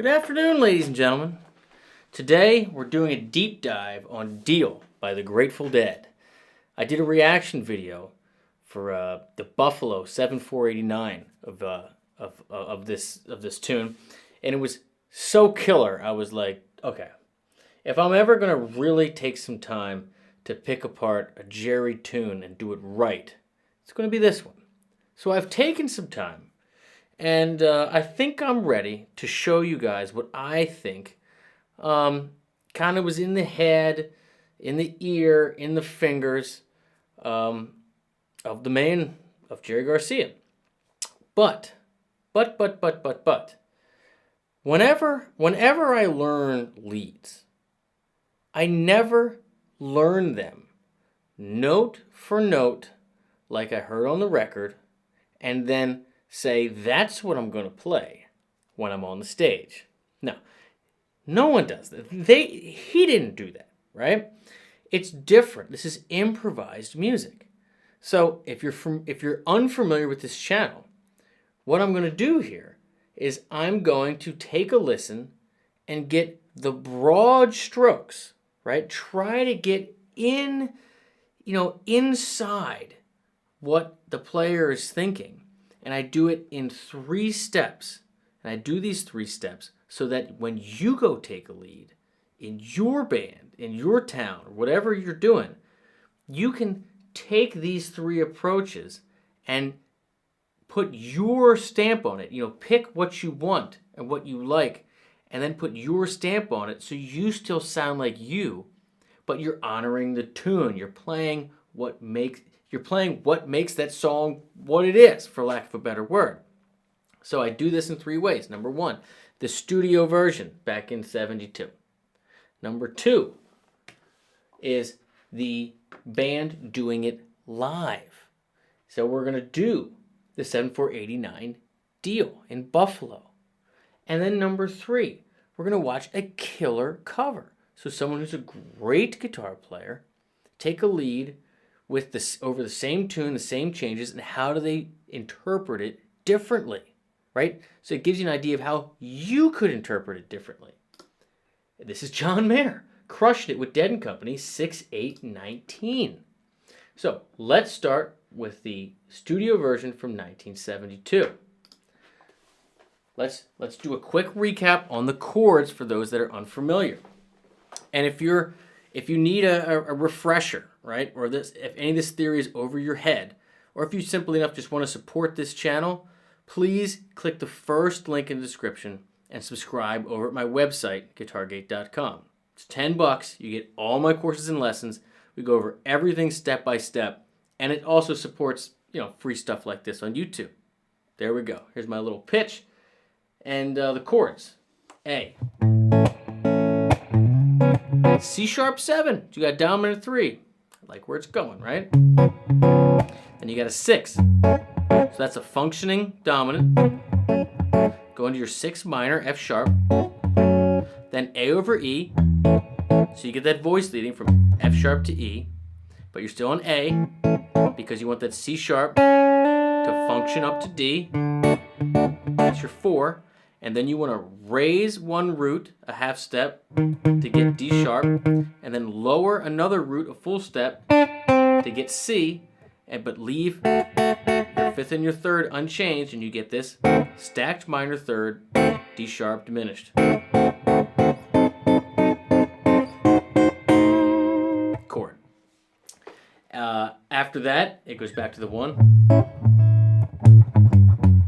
Good afternoon, ladies and gentlemen. Today, we're doing a deep dive on Deal by the Grateful Dead. I did a reaction video for the Buffalo 7489 of this tune, and it was so killer. I was like, okay, if I'm ever gonna really take some time to pick apart a Jerry tune and do it right, it's gonna be this one. So I've taken some time, and I think I'm ready to show you guys what I think kind of was in the head, in the ear, in the fingers of the man, of Jerry Garcia. But, whenever I learn leads, I never learn them note for note like I heard on the record, and then say that's what I'm going to play when I'm on the stage. No, no one does that. He didn't do that, right? It's different. This is improvised music. So if you're unfamiliar with this channel, what I'm going to do here is I'm going to take a listen and get the broad strokes, right? Try to get inside what the player is thinking. And I do it in 3 steps. And I do these 3 steps so that when you go take a lead in your band, in your town, or whatever you're doing, you can take these 3 approaches and put your stamp on it. Pick what you want and what you like, and then put your stamp on it so you still sound like you, but you're honoring the tune. You're playing what makes that song what it is, for lack of a better word. So I do this in 3 ways. Number 1, the studio version back in '72. Number 2 is the band doing it live. So we're going to do the 7489 Deal in Buffalo. And then number 3, we're going to watch a killer cover. So someone who's a great guitar player take a lead with this over the same tune, the same changes, and how do they interpret it differently, right? So it gives you an idea of how you could interpret it differently. This is John Mayer, crushed it with Dead & Company, 6/8/19. So let's start with the studio version from 1972. Let's do a quick recap on the chords for those that are unfamiliar. And if you need a refresher, right, or if any of this theory is over your head, or if you simply enough just want to support this channel, please click the first link in the description and subscribe over at my website, guitargate.com. It's $10. You get all my courses and lessons. We go over everything step by step, and it also supports free stuff like this on YouTube. There we go. Here's my little pitch, and the chords: A. C-sharp 7, you got dominant 3. I like where it's going, right? Then you got a 6. So that's a functioning dominant. Go into your 6 minor, F sharp. Then A over E. So you get that voice leading from F sharp to E. But you're still on A because you want that C sharp to function up to D. That's your 4. And then you want to raise one root a half step to get D sharp, and then lower another root a full step to get C, but leave your 5th and your 3rd unchanged, and you get this stacked minor 3rd, D sharp diminished. Chord. After that, it goes back to the 1.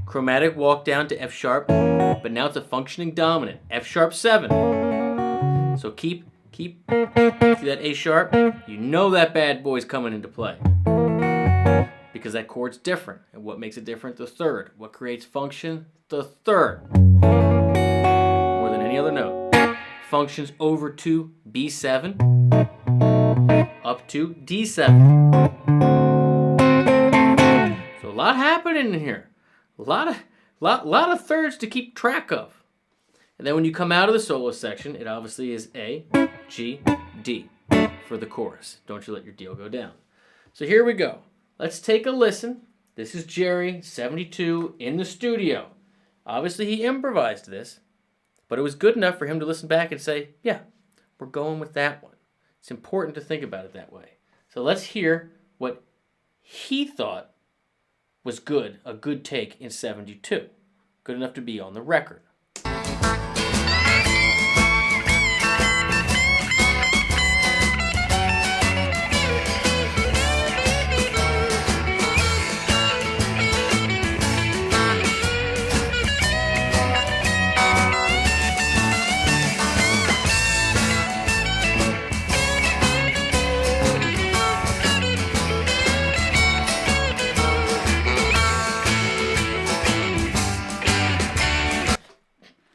Chromatic walk down to F sharp, but now it's a functioning dominant, F sharp 7. So keep see that A sharp, that bad boy's coming into play. Because that chord's different. And what makes it different? The 3rd. What creates function? The 3rd. More than any other note. Functions over to B7, up to D7. So a lot happening in here. A lot of thirds to keep track of. And then when you come out of the solo section, it obviously is A, G, D for the chorus. Don't you let your deal go down. So here we go. Let's take a listen. This is Jerry, 72, in the studio. Obviously he improvised this, But it was good enough for him to listen back and say, yeah, we're going with that one. It's important to think about it that way. So let's hear what he thought was good, a good take in 72. Good enough to be on the record.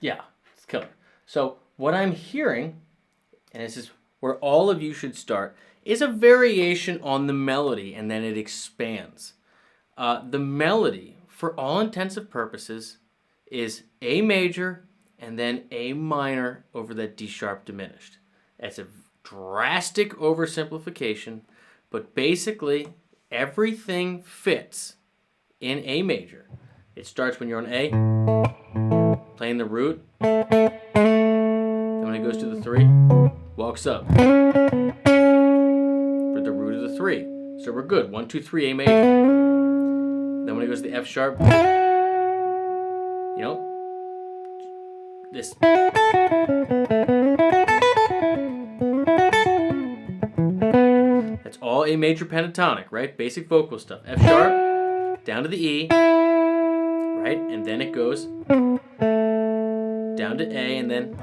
Yeah, it's killer. So what I'm hearing, and this is where all of you should start, is a variation on the melody, and then it expands. The melody, for all intents and purposes, is A major and then A minor over that D sharp diminished. That's a drastic oversimplification, but basically everything fits in A major. It starts when you're on A, playing the root. Then when it goes to the 3, walks up for the root of the 3. So we're good. 1, 2, 3, A major. Then when it goes to the F sharp, this. That's all A major pentatonic, right? Basic vocal stuff. F sharp, down to the E, right? And then it goes down to A, and then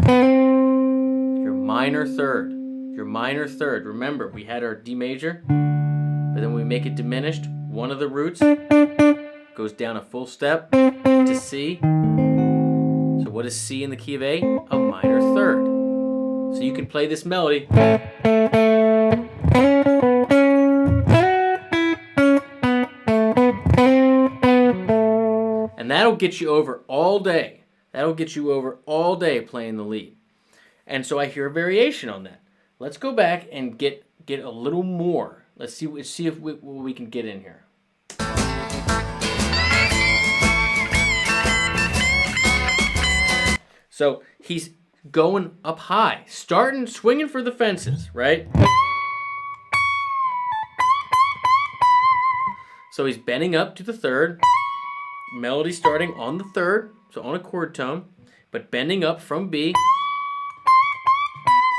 your minor third. Your minor third. Remember, we had our D major, but then when we make it diminished, one of the roots goes down a full step to C. So what is C in the key of A? A minor third. So you can play this melody. And that'll get you over all day. That'll get you over all day playing the lead. And so I hear a variation on that. Let's go back and get a little more. Let's see if we can get in here. So he's going up high, swinging for the fences, right? So he's bending up to the 3rd. Melody starting on the 3rd, so on a chord tone, but bending up from B.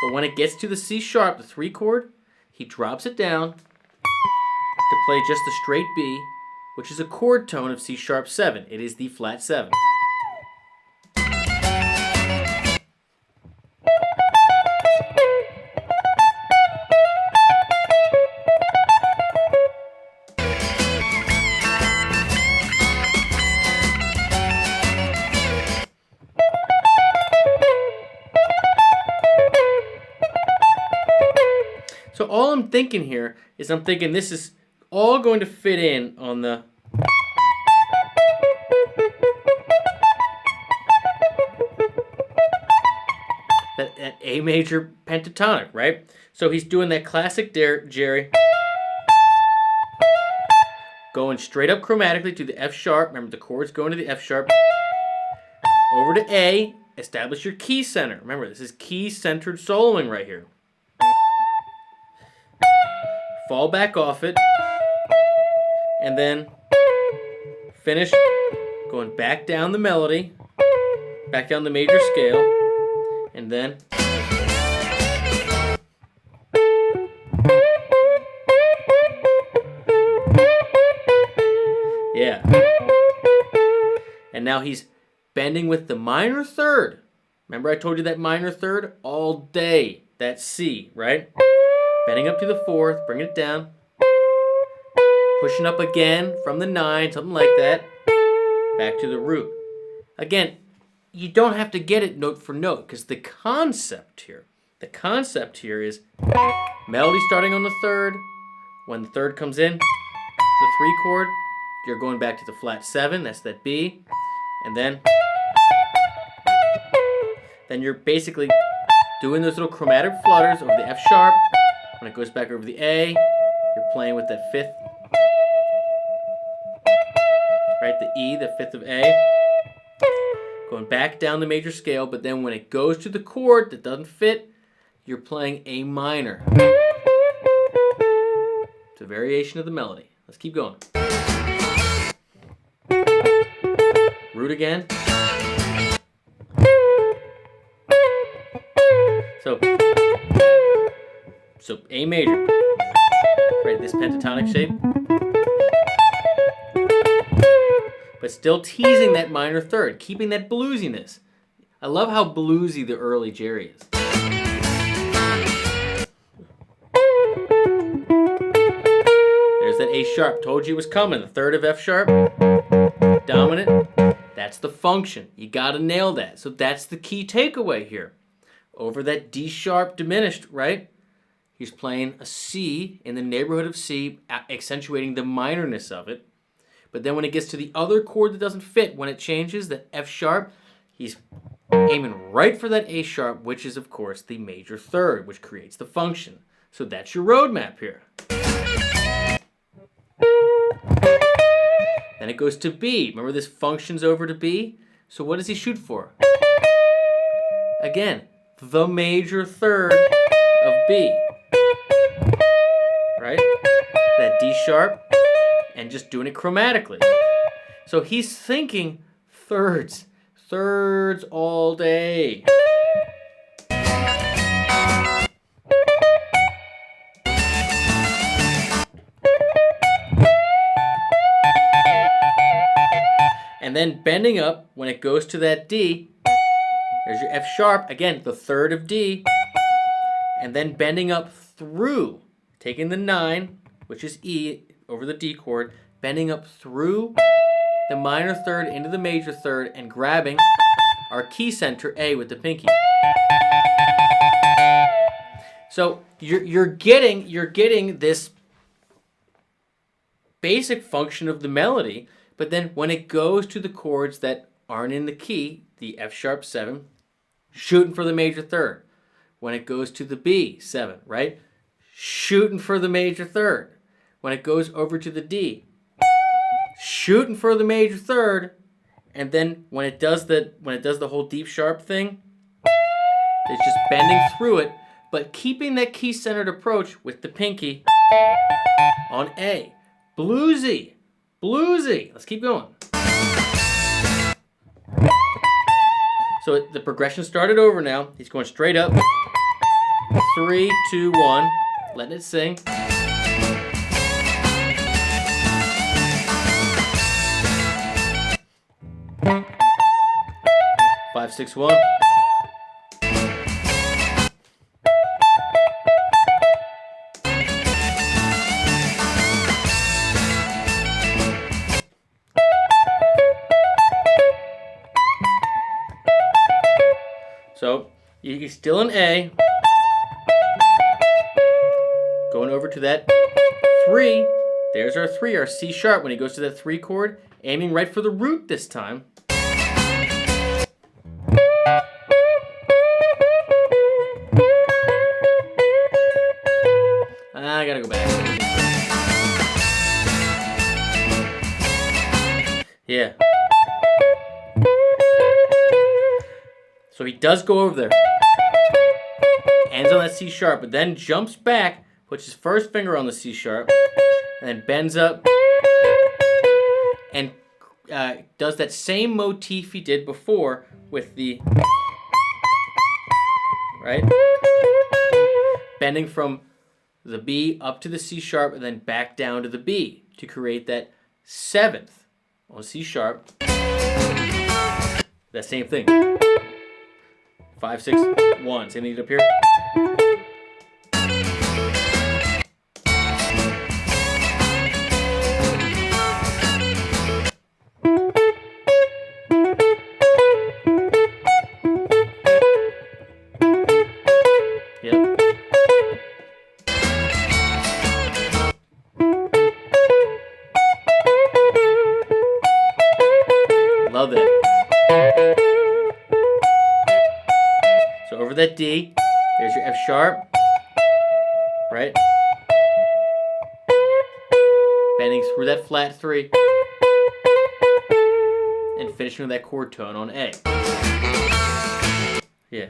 But when it gets to the C sharp, the 3 chord, he drops it down to play just the straight B, which is a chord tone of C sharp 7. It is the flat 7. So all I'm thinking here is this is all going to fit in on the that A major pentatonic, right? So he's doing that classic Jerry, going straight up chromatically to the F sharp. Remember, the chord's going to the F sharp. Over to A, establish your key center. Remember, this is key-centered soloing right here. Fall back off it, and then finish going back down the melody, back down the major scale, and then yeah. And now he's bending with the minor third. Remember I told you that minor third all day, that C, right? Bending up to the 4th, bringing it down, pushing up again from the 9, something like that, back to the root. Again, you don't have to get it note for note, because the concept here is melody starting on the 3rd. When the 3rd comes in, the 3 chord, you're going back to the flat 7, that's that B, and then you're basically doing those little chromatic flutters over the F sharp. When it goes back over the A, you're playing with that 5th, right? The E, the 5th of A, going back down the major scale, but then when it goes to the chord that doesn't fit, you're playing A minor. It's a variation of the melody. Let's keep going. Root again. So A major, right? This pentatonic shape, but still teasing that minor third, keeping that bluesiness. I love how bluesy the early Jerry is. There's that A sharp. Told you it was coming. The third of F sharp, dominant. That's the function. You got to nail that. So that's the key takeaway here. Over that D sharp diminished, right? He's playing a C in the neighborhood of C, accentuating the minorness of it. But then when it gets to the other chord that doesn't fit, when it changes, that F sharp, he's aiming right for that A sharp, which is, of course, the major third, which creates the function. So that's your roadmap here. Then it goes to B. Remember this functions over to B? So what does he shoot for? Again, the major third of B. Right? That D sharp, and just doing it chromatically. So he's thinking thirds all day. And then bending up, when it goes to that D, there's your F sharp, again, the third of D, and then bending up through, taking the 9, which is E, over the D chord, bending up through the minor third into the major third, and grabbing our key center A with the pinky. So you're getting this basic function of the melody, but then when it goes to the chords that aren't in the key, the F sharp 7, shooting for the major third. When it goes to the B 7, right? Shooting for the major third. When it goes over to the D, shooting for the major third, and then when it does the whole deep sharp thing, it's just bending through it, but keeping that key centered approach with the pinky on A. Bluesy. Let's keep going. So the progression started over now. He's going straight up. 3, 2, 1. Letting it sing. Five, 6, 1. So you're still in A. Going over to that 3. There's our 3, our C sharp. When he goes to that 3 chord, aiming right for the root this time. I gotta go back. Yeah. So he does go over there. Ends on that C sharp, but then jumps back, puts his first finger on the C sharp, and then bends up and does that same motif he did before with the, right? Bending from the B up to the C sharp and then back down to the B to create that 7th on C sharp. That same thing. 5, 6, 1. Same thing up here. Yep. Love it. So over that D, there's your F sharp, right? Bending through that flat 3, and finish finishing that chord tone on A. Yeah.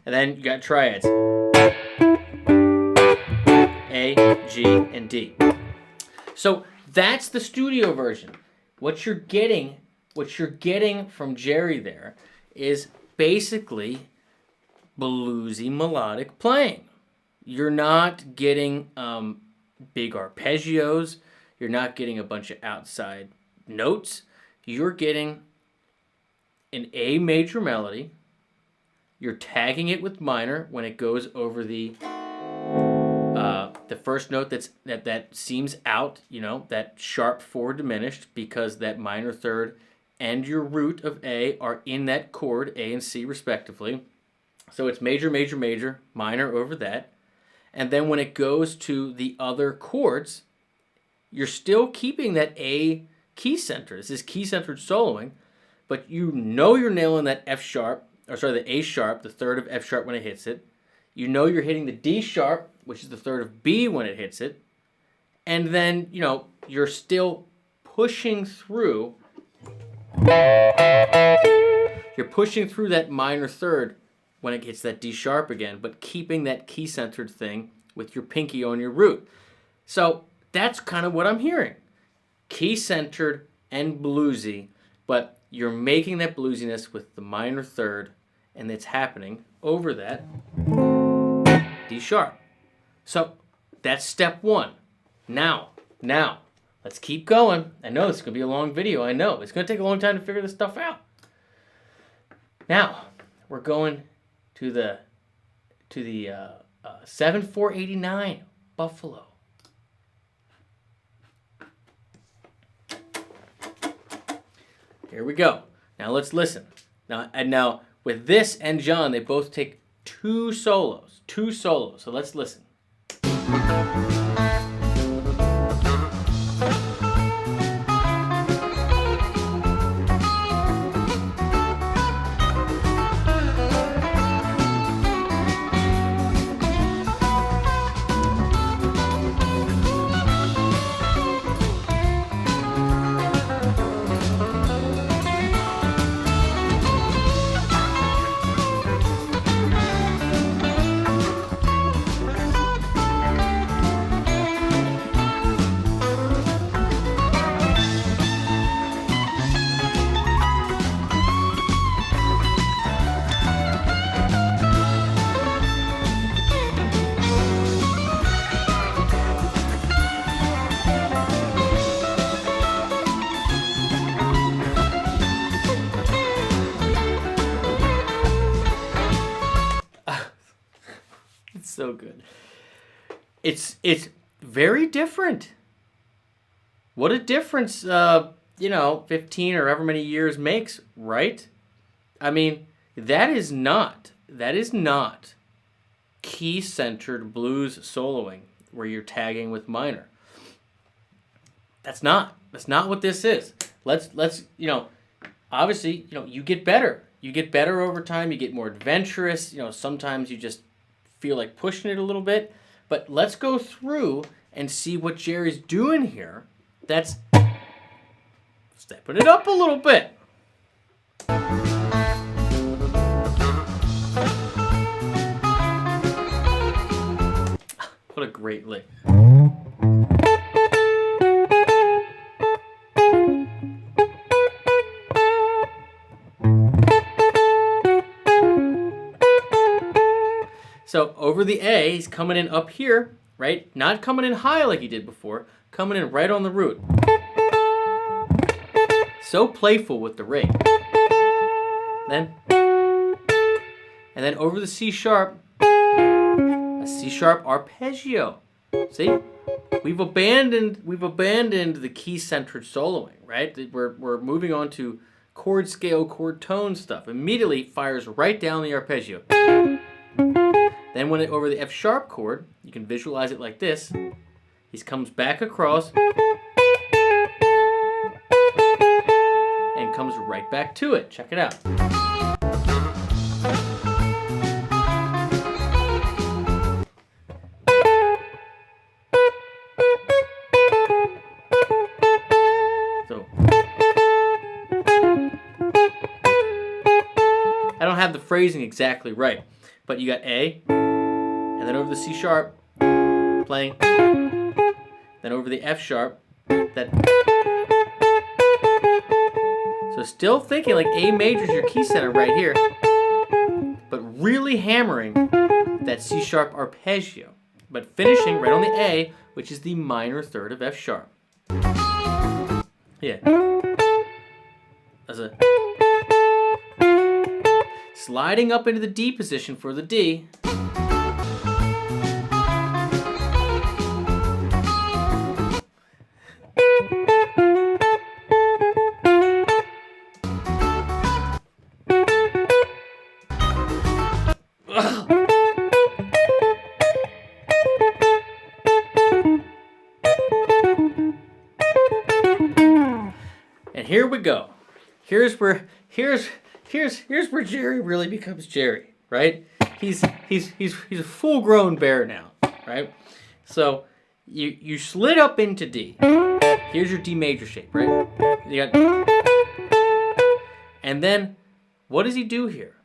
And then you got triads. A, G, and D. So that's the studio version. What you're getting from Jerry there is basically bluesy melodic playing. You're not getting big arpeggios. You're not getting a bunch of outside notes. You're getting an A major melody. You're tagging it with minor when it goes over the first note that seems out, that sharp 4 diminished, because that minor third and your root of A are in that chord, A and C respectively. So it's major, major, major, minor over that. And then when it goes to the other chords, you're still keeping that A key center. This is key centered soloing, but you're nailing that the A sharp, the third of F sharp when it hits it. You're hitting the D sharp, which is the third of B when it hits it. And then, you're still pushing through. You're pushing through that minor third when it hits that D sharp again, but keeping that key centered thing with your pinky on your root. So that's kind of what I'm hearing. Key centered and bluesy, but you're making that bluesiness with the minor third, and it's happening over that D sharp. So that's step 1. Now, let's keep going. I know this is going to be a long video. I know. It's going to take a long time to figure this stuff out. Now, we're going to the 7/4/89 Buffalo. Here we go. Now let's listen. Now with this and John, they both take two solos. So let's listen. So good. It's very different. What a difference, 15 or however many years makes, right? I mean, that is not key-centered blues soloing where you're tagging with minor. That's not what this is. Let's obviously, you get better. You get better over time. You get more adventurous. Sometimes you just feel like pushing it a little bit, but let's go through and see what Jerry's doing here. That's stepping it up a little bit. What a great lick. So over the A, he's coming in up here, right? Not coming in high like he did before, coming in right on the root. So playful with the rate. And then over the C sharp, a C sharp arpeggio. See? We've abandoned the key-centered soloing, right? We're moving on to chord scale, chord tone stuff. Immediately fires right down the arpeggio. Then when over the F sharp chord, you can visualize it like this. He comes back across and comes right back to it. Check it out. have the phrasing exactly right, but you got A, and then over the C sharp, playing, then over the F sharp, that. So still thinking like A major is your key center right here, but really hammering that C sharp arpeggio, but finishing right on the A, which is the minor third of F sharp. Yeah. As a sliding up into the D position for the D. And here we go. Here's where Jerry really becomes Jerry, right? He's a full-grown bear now, right? So you slid up into D. Here's your D major shape, right? You got, and then what does he do here?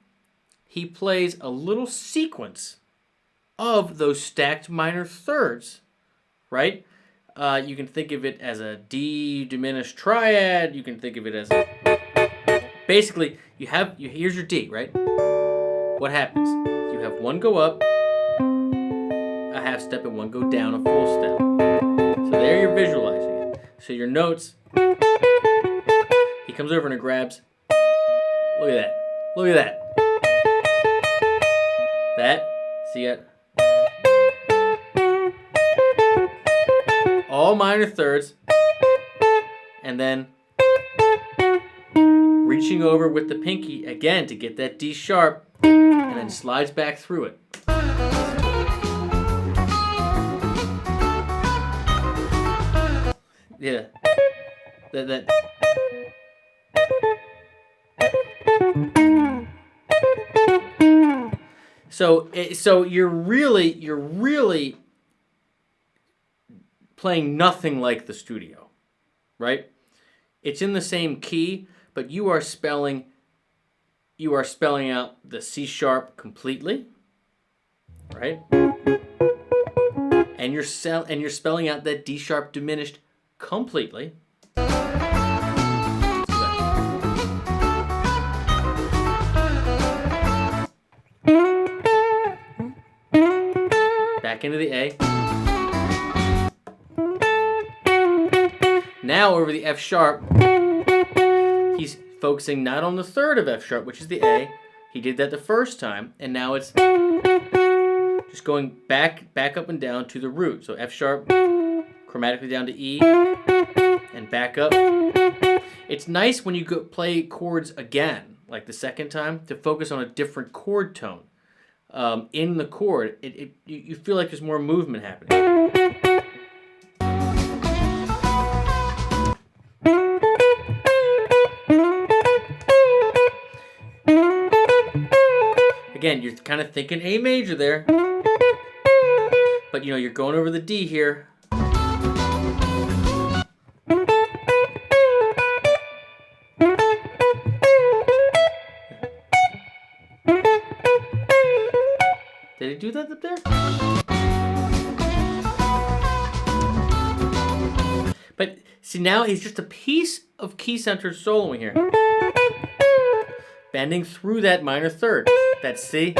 He plays a little sequence of those stacked minor thirds, right? You can think of it as a D diminished triad. You can think of it as basically here's your D, right? What happens? You have one go up, a half step, and one go down, a full step. So there you're visualizing it. So your notes, he comes over and grabs. Look at that. Look at that. That. See it? All minor thirds, and then reaching over with the pinky again to get that D sharp, and then slides back through it. Yeah, that. So you're really playing nothing like the studio, right? It's in the same key, but you are spelling out the C sharp completely, right? And you're spelling out that D sharp diminished completely. Back into the A. Now over the F sharp, he's focusing not on the third of F sharp, which is the A. He did that the first time, and now it's just going back up and down to the root. So F sharp, chromatically down to E, and back up. It's nice when you go play chords again, like the second time, to focus on a different chord tone. In the chord, you feel like there's more movement happening. Again, you're kind of thinking A major there, but you're going over the D here. Did he do that up there? But see, now he's just a piece of key-centered soloing here. Bending through that minor third. That C.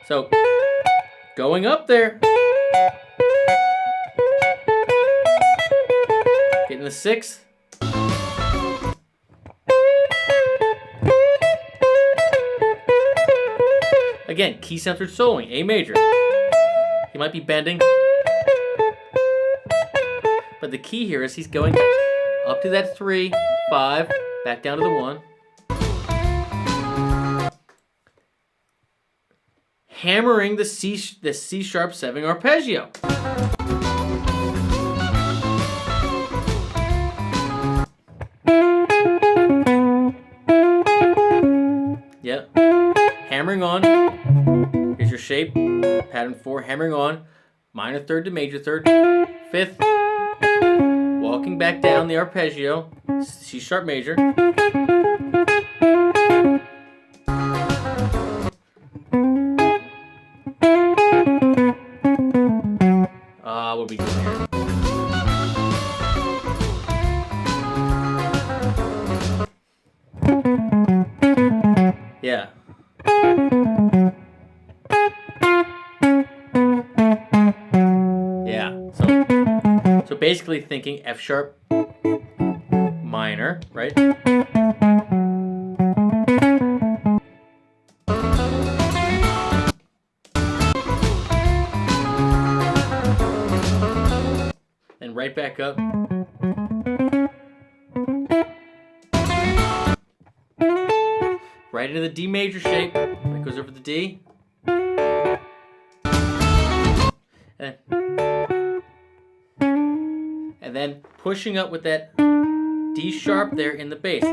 So, going up there. Getting the sixth. Again, key-centered soloing, A major. He might be bending. But the key here is he's going up to that 3, 5, back down to the 1. Hammering the C sharp 7 arpeggio. Yep. Hammering on. Here's your shape. Pattern 4. Hammering on. Minor third to major third. 5th. walking back down the arpeggio, C sharp major. What we doing here? Yeah. Yeah. So basically thinking F sharp minor, right? And right back up. Right into the D major shape. That goes over the D. And then pushing up with that D sharp there in the bass.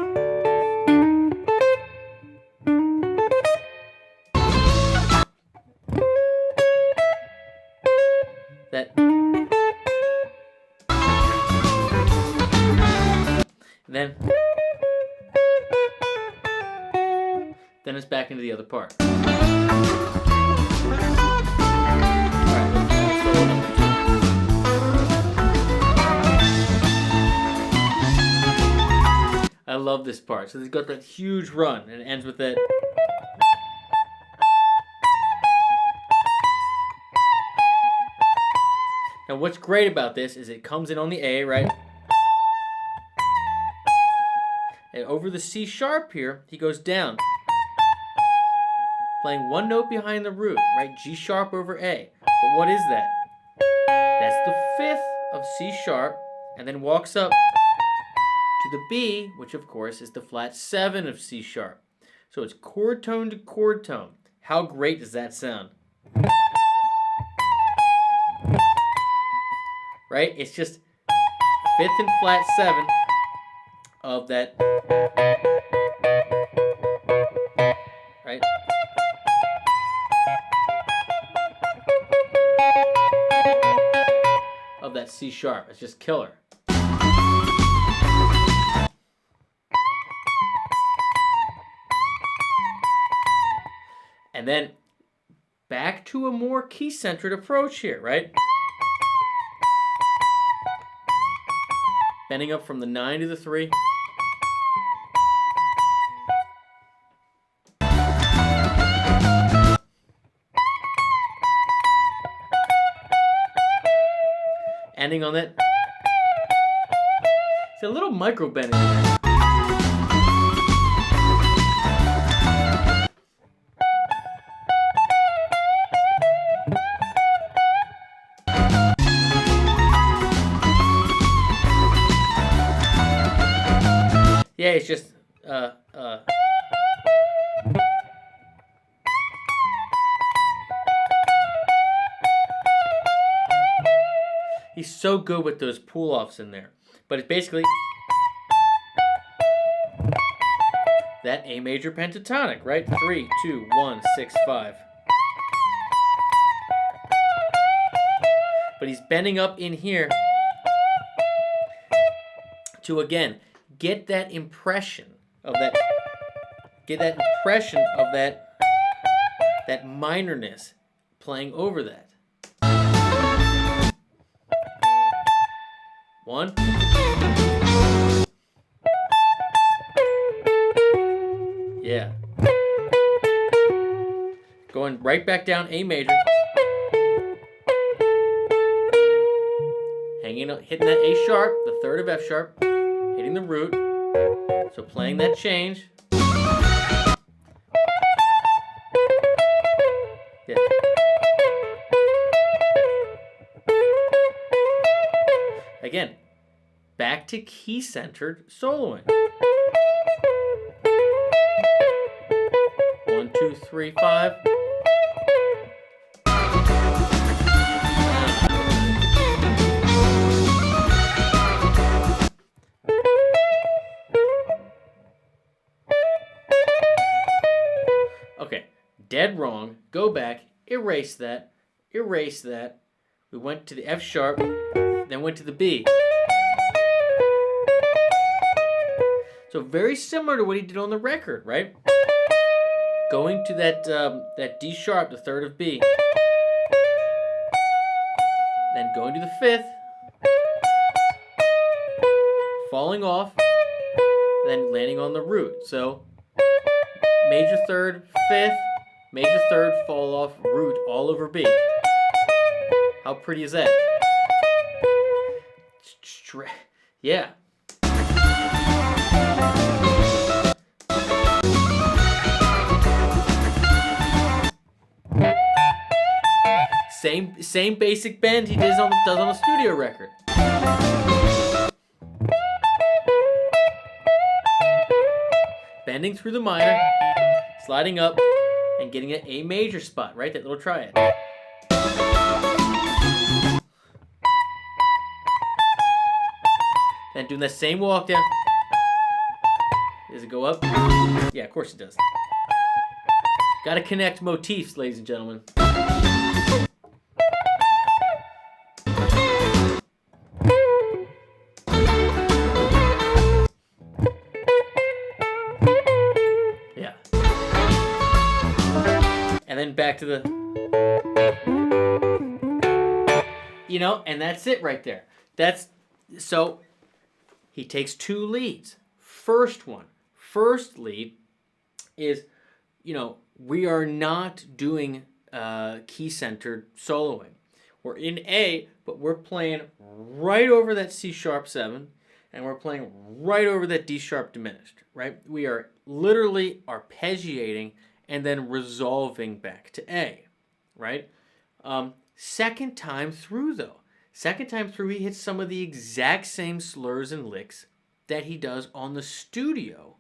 Then it's back into the other part. I love this part. So it's got that huge run and it ends with that. Now what's great about this is it comes in on the A, right? And over the C sharp here, he goes down. Playing one note behind the root, right? G sharp over A. But what is that? That's the fifth of C sharp, and then walks up to the B, which of course is the flat 7 of C sharp. So it's chord tone to chord tone. How great does that sound? Right? It's just fifth and flat 7 of that, right? Of that C sharp. It's just killer. And then back to a more key-centered approach here, right? Bending up from the 9 to the 3. Ending on that. It's a little micro bending there. Yeah, it's just he's so good with those pull-offs in there. But it's basically that A major pentatonic, right? 3, 2, 1, 6, 5. But he's bending up in here to, again, get that impression of that that minorness playing over that. 1. Yeah. Going right back down A major. Hanging up, hitting that A sharp, the 3rd of F sharp, hitting the root. So playing that change. Yeah. Again, back to key-centered soloing. 1, 2, 3, 5. Okay, dead wrong. Go back, erase that, erase that. We went to the F sharp, then went to the B. So very similar to what he did on the record, right? Going to that D sharp, the third of B, then going to the fifth, falling off, then landing on the root. So major third, fifth, major third, fall off, root, all over B. How pretty is that? Yeah. Same basic bend he does on the studio record. Bending through the minor, sliding up, and getting an A major spot, right? That little triad. Then doing that same walk down. Does it go up? Yeah, of course it does. Gotta connect motifs, ladies and gentlemen. Yeah. And then back to the... You know, and that's it right there. So he takes two leads. First lead is, you know, we are not doing key-centered soloing. We're in A, but we're playing right over that C sharp 7, and we're playing right over that D sharp diminished, right? We are literally arpeggiating and then resolving back to A, right? Second time through, though. Second time through, he hits some of the exact same slurs and licks that he does on the studio,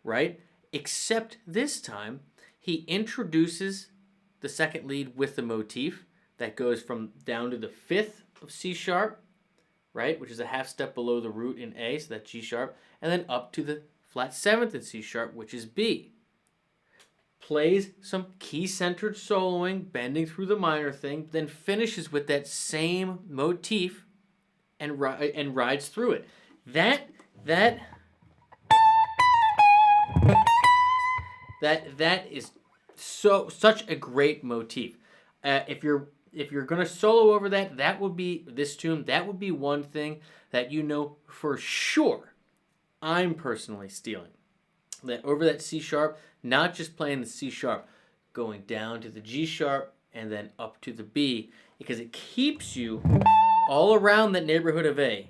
right? Except this time, he introduces the second lead with the motif that goes from down to the fifth of C sharp, right? Which is a half step below the root in A, so that's G sharp, and then up to the flat seventh in C sharp, which is B. Plays some key-centered soloing, bending through the minor thing, then finishes with that same motif and rides through it. That is such a great motif. If you're gonna solo over that would be this tune. That would be one thing that you know for sure I'm personally stealing. That over that C sharp, not just playing the C sharp, going down to the G sharp and then up to the B, because it keeps you all around that neighborhood of A.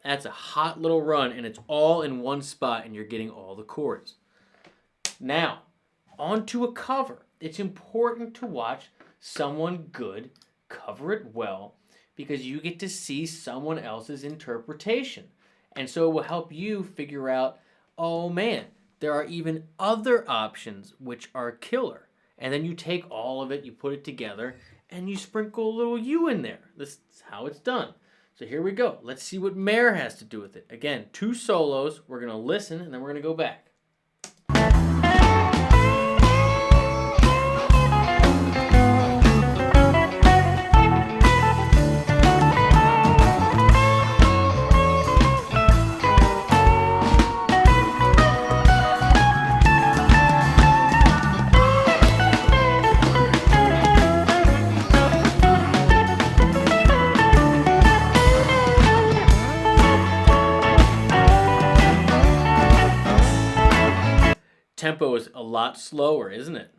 That's a hot little run, and it's all in one spot, and you're getting all the chords. Now, onto a cover. It's important to watch someone good cover it well, because you get to see someone else's interpretation. And so it will help you figure out, oh man, there are even other options which are killer. And then you take all of it, you put it together, and you sprinkle a little you in there. This is how it's done. So here we go. Let's see what Mayer has to do with it. Again, 2 solos. We're going to listen, and then we're going to go back. Tempo is a lot slower, isn't it?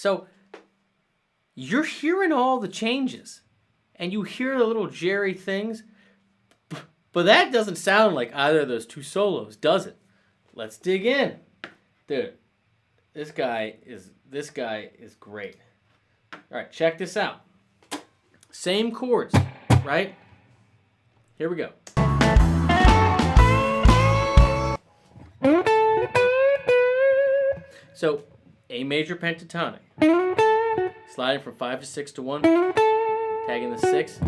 So you're hearing all the changes, and you hear the little Jerry things, but that doesn't sound like either of those 2 solos, does it? Let's dig in. Dude, This guy is great. All right, check this out. Same chords, right? Here we go. So, A major pentatonic. Sliding from 5 to 6 to 1. Tagging the 6.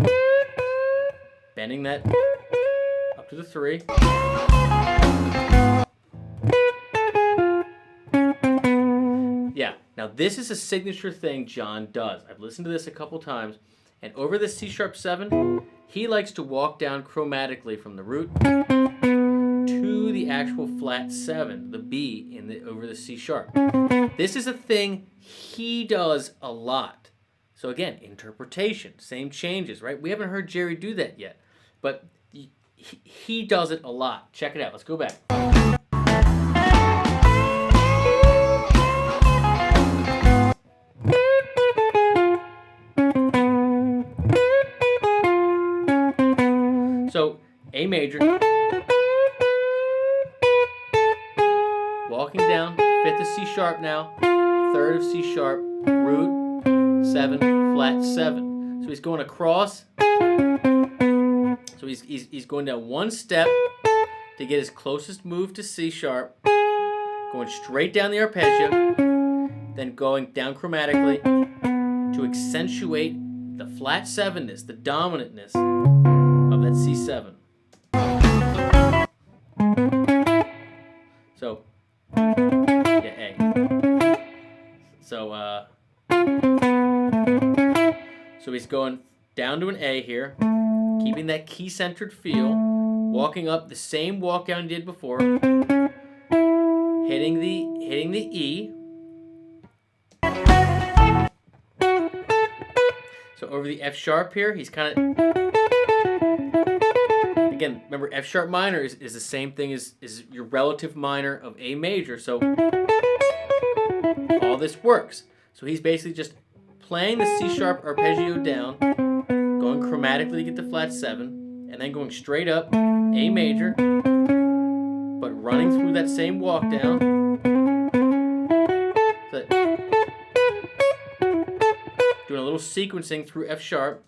Bending that up to the 3. Yeah, now this is a signature thing John does. I've listened to this a couple times. And over the C sharp 7, he likes to walk down chromatically from the root to the actual flat 7, the B over the C sharp. This is a thing he does a lot. So again, interpretation, same changes, right? We haven't heard Jerry do that yet, but he does it a lot. Check it out. Let's go back. So, A major, walking down, 5th of C sharp now, 3rd of C sharp, root, 7, flat 7. So he's going across. So he's going down one step to get his closest move to C sharp, going straight down the arpeggio, then going down chromatically to accentuate the flat 7ness, the dominantness of that C7. So, yeah, A. So he's going down to an A here, keeping that key-centered feel, walking up the same walk down he did before, hitting the E. So over the F sharp here, he's kind of, again, remember F sharp minor is the same thing as your relative minor of A major, so all this works. So he's basically just playing the C sharp arpeggio down, going chromatically to get the flat 7, and then going straight up, A major, but running through that same walk down. So doing a little sequencing through F sharp.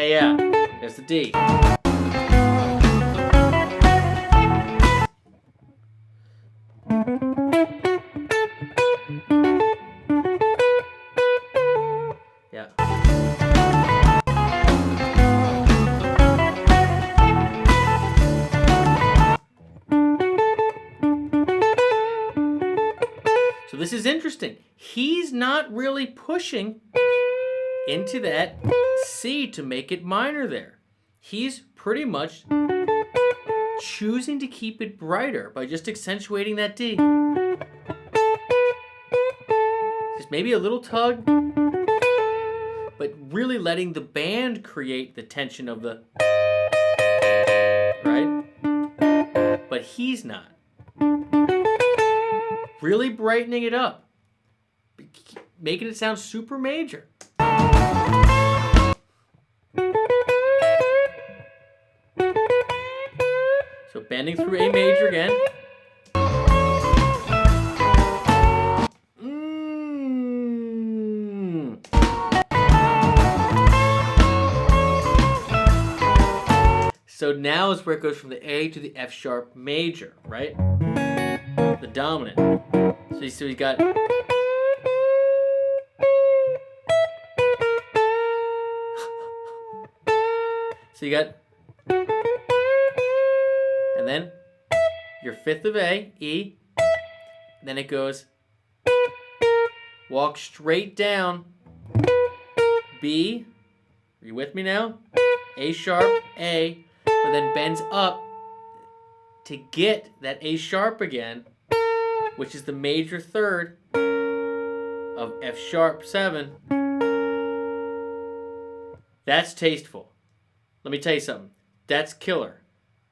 Yeah. There's the D. Yeah. So this is interesting. He's not really pushing into that C to make it minor there. He's pretty much choosing to keep it brighter by just accentuating that D. Just maybe a little tug, but really letting the band create the tension of the, right? But he's not. Really brightening it up, making it sound super major. So bending through A major again. So now is where it goes from the A to the F sharp major, right? The dominant. So we got. So you got. And then your 5th of A, E. Then it goes. Walk straight down. B. Are you with me now? A sharp, A. But then bends up to get that A sharp again, which is the major 3rd of F sharp 7. That's tasteful. Let me tell you something. That's killer.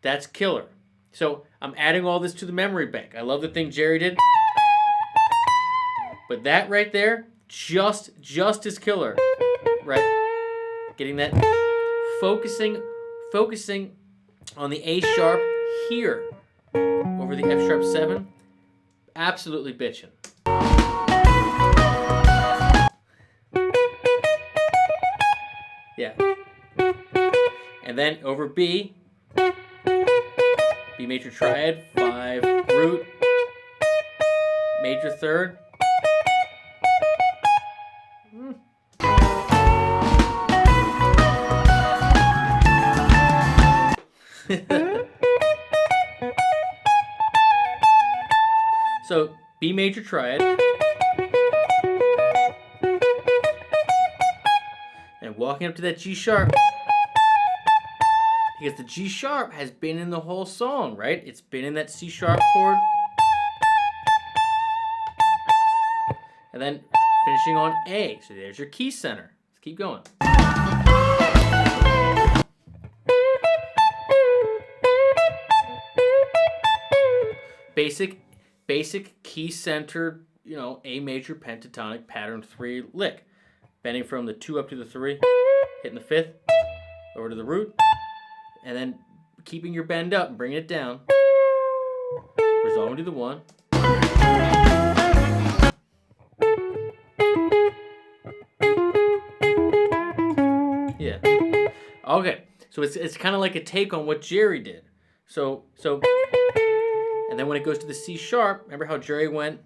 That's killer. So I'm adding all this to the memory bank. I love the thing Jerry did. But that right there, just as killer. Right? Getting that, focusing on the A sharp here over the F sharp 7. Absolutely bitchin'. Yeah. And then over B major triad, 5 root, major third. So B major triad, and walking up to that G sharp, because the G sharp has been in the whole song, right? It's been in that C sharp chord, and then finishing on A. So there's your key center. Let's keep going. Basic key centered, A major pentatonic pattern 3 lick. Bending from the 2 up to the 3, hitting the 5th, over to the root, and then keeping your bend up and bringing it down. Resolving to the 1. Yeah. Okay. So it's kind of like a take on what Jerry did. So and then when it goes to the C sharp, remember how Jerry went,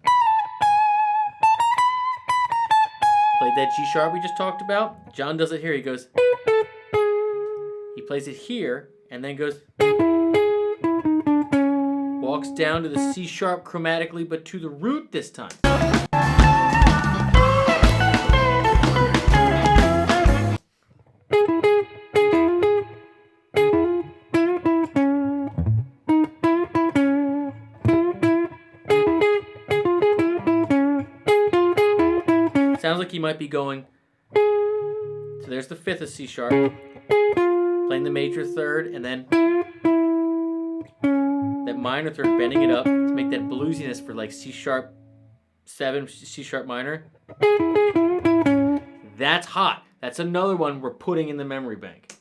played that G sharp we just talked about? John does it here. He goes, he plays it here, and then goes, walks down to the C sharp chromatically, but to the root this time. Sounds like he might be going, so there's the 5th of C sharp, playing the major third, and then that minor third, bending it up to make that bluesiness for like C sharp 7, C sharp minor. That's hot. That's another one we're putting in the memory bank.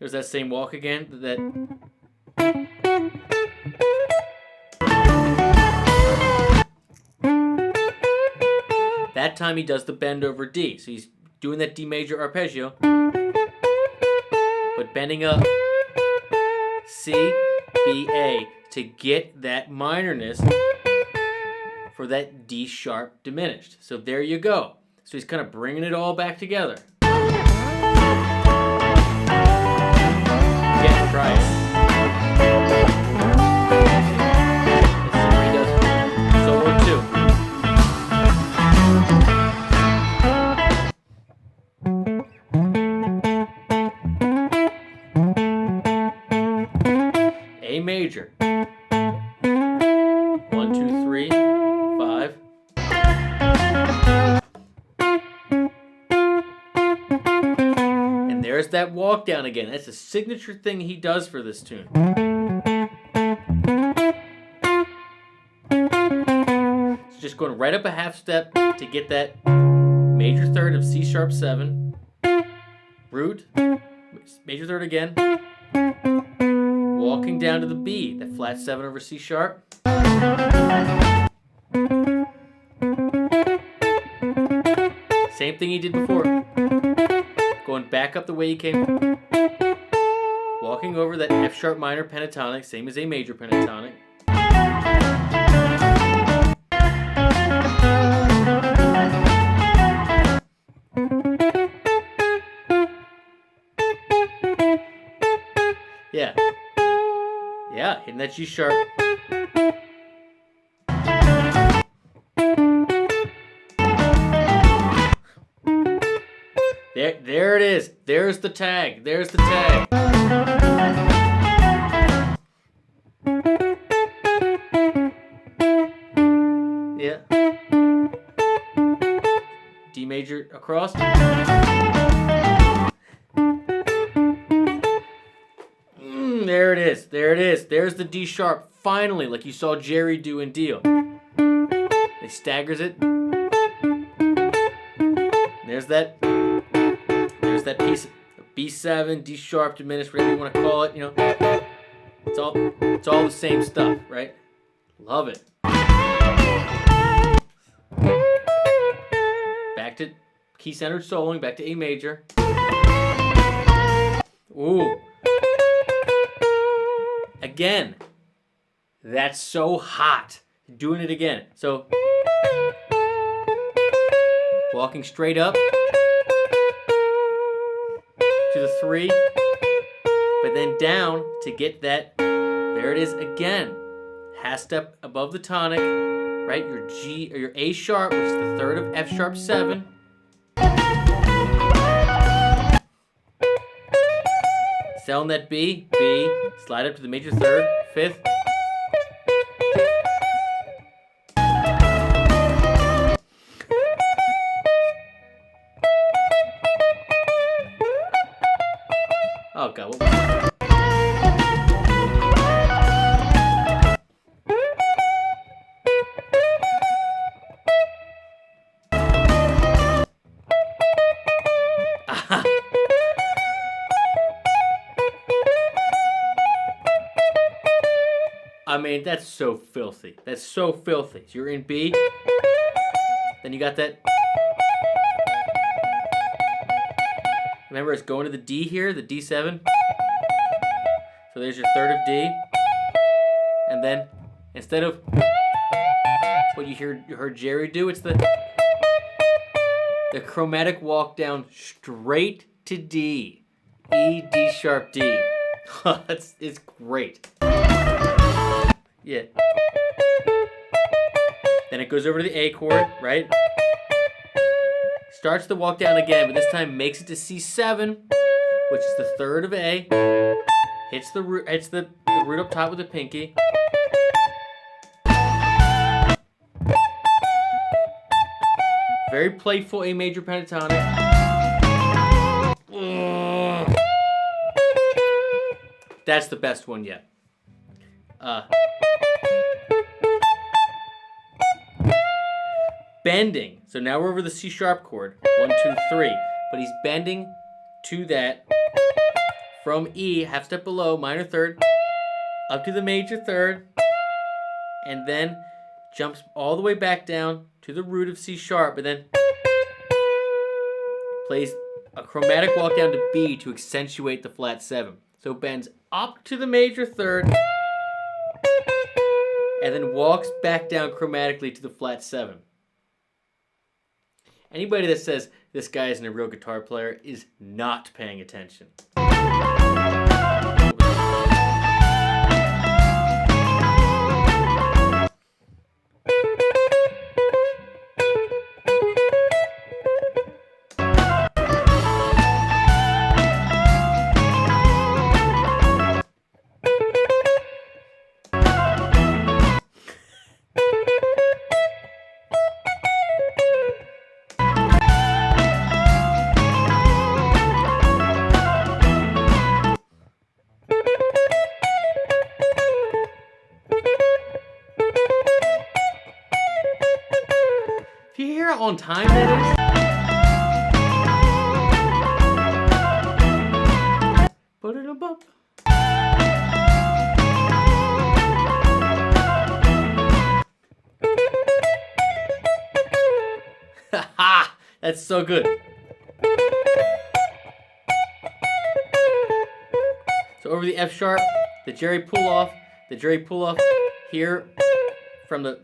There's that same walk again, That time he does the bend over D. So he's doing that D major arpeggio, but bending up C, B, A to get that minorness for that D sharp diminished. So there you go. So he's kind of bringing it all back together. Yeah, try it. Let's see what he does. Solo 2. A major. 1, 2, 3, 5. And there's that walk down again. That's a signature thing he does for this tune. It's just going right up a half step to get that major third of C sharp 7, root, major third again, walking down to the B, that flat 7 over C sharp. Same thing he did before. Going back up the way he came. Walking over that F sharp minor pentatonic, same as A major pentatonic. Yeah. Yeah, hitting that G sharp. There it is. There's the tag. There's the tag. Yeah. D major across. There there's the D sharp, finally, like you saw Jerry do in Deal. He staggers it. There's that piece of B7, D sharp diminished, whatever you want to call it, you know. It's all the same stuff, right? Love it. Back to key centered soloing, back to A major. Ooh. Again. That's so hot. Doing it again. So, walking straight up to the 3, but then down to get that. There it is again. Half step above the tonic, right? Your G or your A sharp, which is the third of F sharp 7. Selling that B, slide up to the major third, 5th. Oh God, what was that? I mean, that's so filthy. That's so filthy. So you're in B, then you got that. Remember, it's going to the D here, the D7. So there's your third of D. And then, instead of what you heard Jerry do, it's the chromatic walk down straight to D. E, D sharp, D. It's great. Yeah. Then it goes over to the A chord, right? Starts the walk down again, but this time makes it to C7, which is the third of A. Hits the root, the root up top with the pinky. Very playful A major pentatonic. Ugh. That's the best one yet. Bending. So now we're over the C sharp chord. 1, 2, 3. But he's bending to that from E, half step below, minor third, up to the major third, and then jumps all the way back down to the root of C sharp, but then plays a chromatic walk down to B to accentuate the flat 7. So bends up to the major third, and then walks back down chromatically to the flat 7. Anybody that says this guy isn't a real guitar player is not paying attention. Do you hear how on time that is? Put it above. Ha! That's so good. So over the F sharp, the Jerry pull off here from the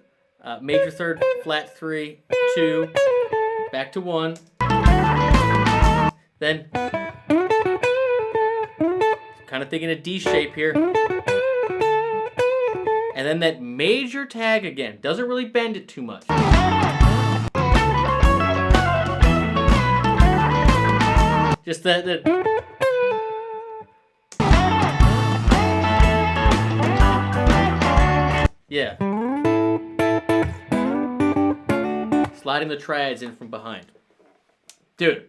major third, flat 3, 2, back to 1. Then, kind of thinking a D shape here. And then that major tag again. Doesn't really bend it too much. Just that. Yeah. Sliding the triads in from behind. Dude.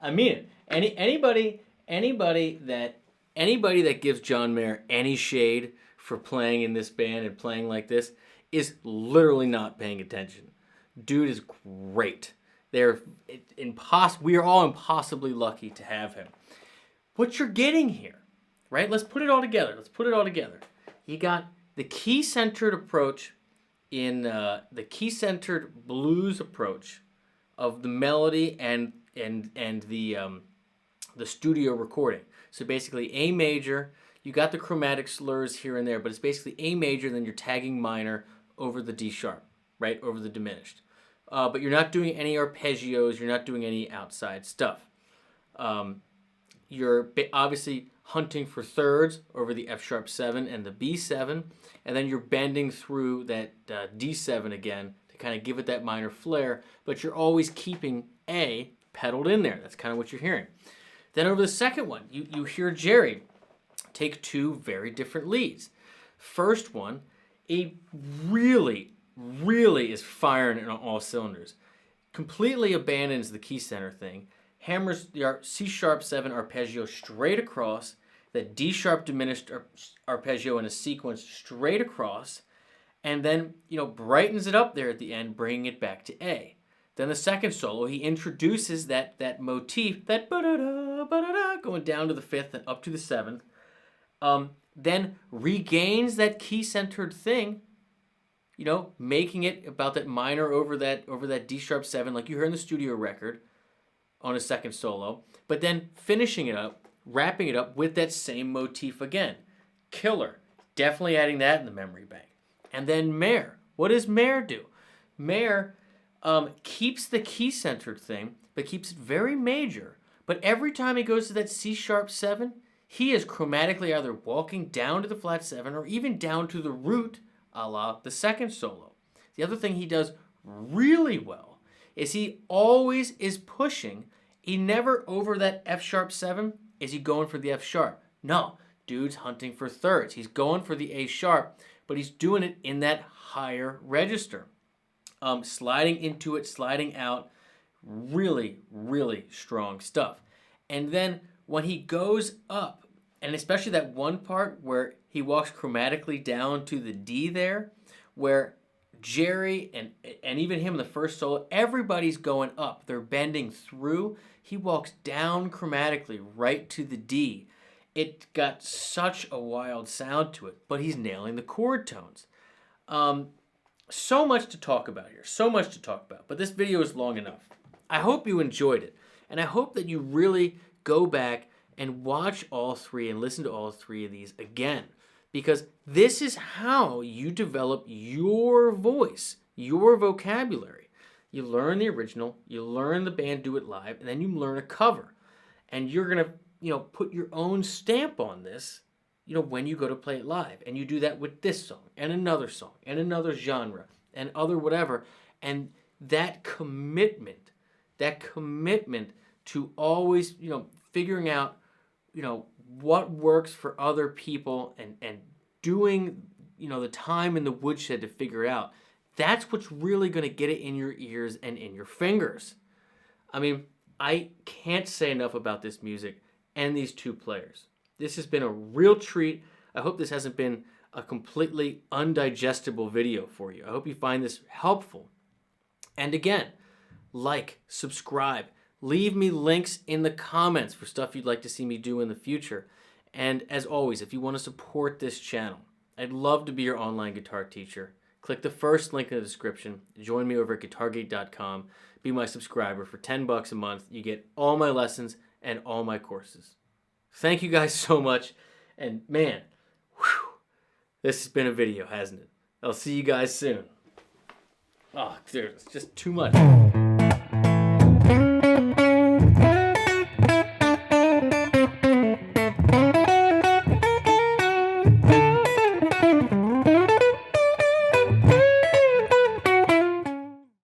I mean it. Anybody that anybody that gives John Mayer any shade for playing in this band and playing like this is literally not paying attention. Dude is great. We are all impossibly lucky to have him. What you're getting here, right? Let's put it all together. You got the key-centered approach in the key-centered blues approach of the melody and the studio recording. So basically A major, you got the chromatic slurs here and there, but it's basically A major, then you're tagging minor over the D sharp, right, over the diminished. But you're not doing any arpeggios, you're not doing any outside stuff. You're obviously hunting for thirds over the F sharp 7 and the B7, and then you're bending through that D7 again to kind of give it that minor flair, but you're always keeping A pedaled in there. That's kind of what you're hearing. Then over the second one, you hear Jerry take two very different leads. First one, he really is firing on all cylinders. Completely abandons the key center thing. Hammers the C sharp 7 arpeggio straight across, the D sharp diminished arpeggio in a sequence straight across, and then brightens it up there at the end, bringing it back to A. Then the second solo, he introduces that motif, that ba-da-da, ba-da-da, going down to the 5th and up to the 7th. Then regains that key-centered thing, making it about that minor over that D sharp 7, like you heard in the studio record on a second solo, but then finishing it up, wrapping it up with that same motif again. Killer. Definitely adding that in the memory bank. And then Mayer. What does Mayer do? Mayer keeps the key-centered thing, but keeps it very major. But every time he goes to that C sharp 7, he is chromatically either walking down to the flat 7 or even down to the root, a la the second solo. The other thing he does really well is he always is pushing. He never over that F sharp 7 is he going for the F sharp. No, dude's hunting for thirds. He's going for the A sharp, but he's doing it in that higher register. Sliding into it, sliding out, really strong stuff. And then when he goes up, and especially that one part where he walks chromatically down to the D there, where Jerry and even him in the first solo, everybody's going up. They're bending through. He walks down chromatically right to the D. It got such a wild sound to it, but he's nailing the chord tones. So much to talk about here. But this video is long enough. I hope you enjoyed it. And I hope that you really go back and watch all three and listen to all three of these again. Because this is how you develop your voice, your vocabulary. You learn the original, you learn the band do it live, and then you learn a cover. And you're going to, put your own stamp on this, when you go to play it live. And you do that with this song and another genre and other whatever. And that commitment to always, figuring out, what works for other people and doing, the time in the woodshed to figure it out. That's what's really going to get it in your ears and in your fingers. I mean, I can't say enough about this music and these two players. This has been a real treat. I hope this hasn't been a completely undigestible video for you. I hope you find this helpful. And again, like, subscribe, leave me links in the comments for stuff you'd like to see me do in the future. And as always, if you want to support this channel, I'd love to be your online guitar teacher. Click the first link in the description. Join me over at guitargate.com. Be my subscriber for $10 a month. You get all my lessons and all my courses. Thank you guys so much. And man, this has been a video, hasn't it? I'll see you guys soon. Oh, dude, it's just too much.